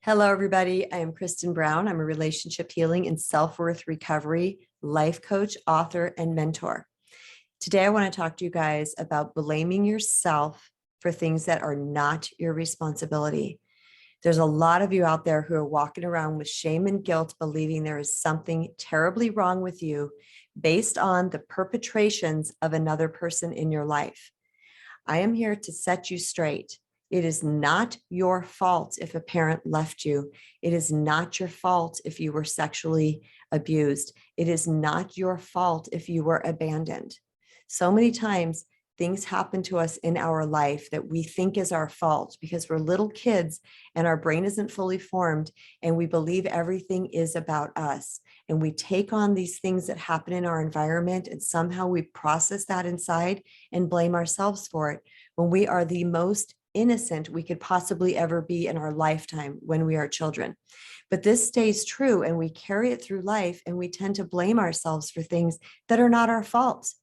Hello, everybody. I am Kristen Brown. I'm a relationship healing and self-worth recovery life coach, author, and mentor. Today, I want to talk to you guys about blaming yourself for things that are not your responsibility. There's a lot of you out there who are walking around with shame and guilt, believing there is something terribly wrong with you based on the perpetrations of another person in your life. I am here to set you straight. It is not your fault if a parent left you. It is not your fault if you were sexually abused. It is not your fault if you were abandoned. So many times things happen to us in our life that we think is our fault because we're little kids and our brain isn't fully formed and we believe everything is about us. And we take on these things that happen in our environment and somehow we process that inside and blame ourselves for it when we are the most innocent we could possibly ever be in our lifetime when we are children. But this stays true and we carry it through life and we tend to blame ourselves for things that are not our fault.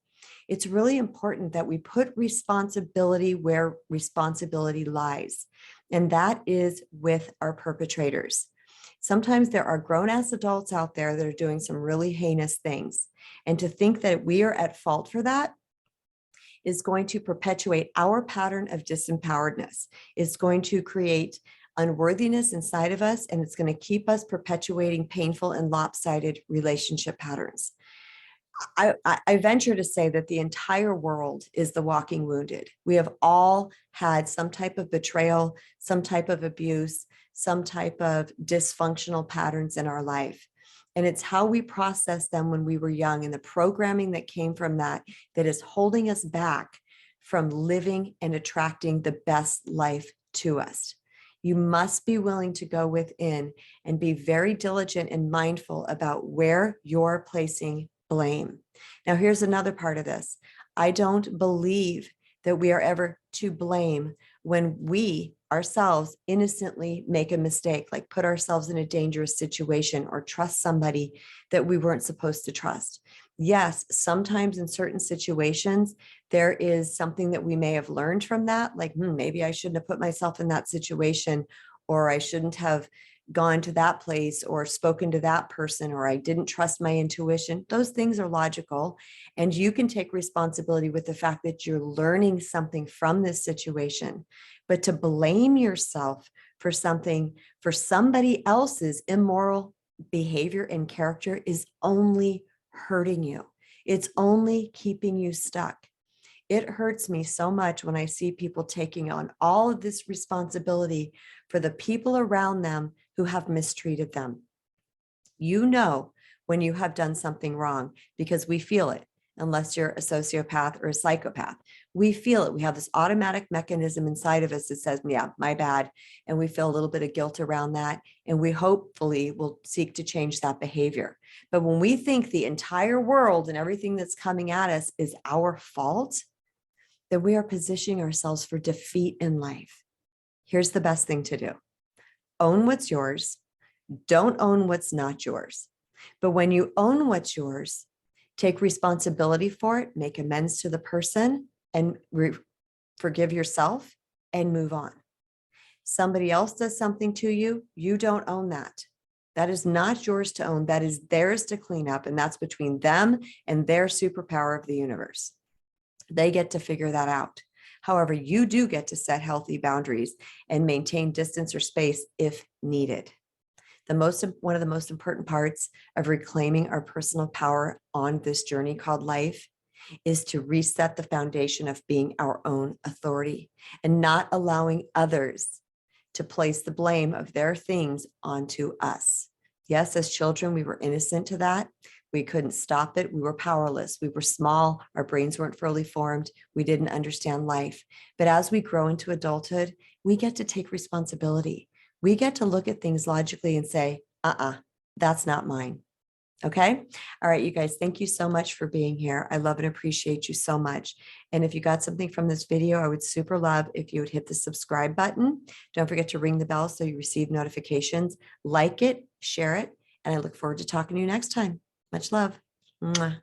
It's really important that we put responsibility where responsibility lies, and that is with our perpetrators. Sometimes there are grown-ass adults out there that are doing some really heinous things, and to think that we are at fault for that is going to perpetuate our pattern of disempoweredness. It's going to create unworthiness inside of us, and it's going to keep us perpetuating painful and lopsided relationship patterns. I venture to say that the entire world is the walking wounded. We have all had some type of betrayal, some type of abuse, some type of dysfunctional patterns in our life. And it's how we process them when we were young and the programming that came from that is holding us back from living and attracting the best life to us. You must be willing to go within and be very diligent and mindful about where you're placing blame. Now, here's another part of this. I don't believe that we are ever to blame when we ourselves innocently make a mistake, like put ourselves in a dangerous situation or trust somebody that we weren't supposed to trust. Yes, sometimes in certain situations, there is something that we may have learned from that, like maybe I shouldn't have put myself in that situation, or I shouldn't have gone to that place or spoken to that person, or I didn't trust my intuition. Those things are logical. And you can take responsibility with the fact that you're learning something from this situation. But to blame yourself for something, for somebody else's immoral behavior and character is only hurting you. It's only keeping you stuck. It hurts me so much when I see people taking on all of this responsibility for the people around them who have mistreated them. You know when you have done something wrong because we feel it, unless you're a sociopath or a psychopath. We feel it. We have this automatic mechanism inside of us that says, yeah, my bad. And we feel a little bit of guilt around that. And we hopefully will seek to change that behavior. But when we think the entire world and everything that's coming at us is our fault, then we are positioning ourselves for defeat in life. Here's the best thing to do. Own what's yours. Don't own what's not yours. But when you own what's yours, take responsibility for it, make amends to the person, and forgive yourself and move on. Somebody else does something to you, you don't own that. That is not yours to own. That is theirs to clean up. And that's between them and their superpower of the universe. They get to figure that out. However, you do get to set healthy boundaries and maintain distance or space if needed. One of the most important parts of reclaiming our personal power on this journey called life is to reset the foundation of being our own authority and not allowing others to place the blame of their things onto us. Yes, as children, we were innocent to that. We couldn't stop it. We were powerless. We were small. Our brains weren't fully formed. We didn't understand life. But as we grow into adulthood, we get to take responsibility. We get to look at things logically and say, that's not mine. Okay. All right, you guys, thank you so much for being here. I love and appreciate you so much. And if you got something from this video, I would super love if you would hit the subscribe button. Don't forget to ring the bell so you receive notifications. Like it, share it, and I look forward to talking to you next time. Much love. Mwah.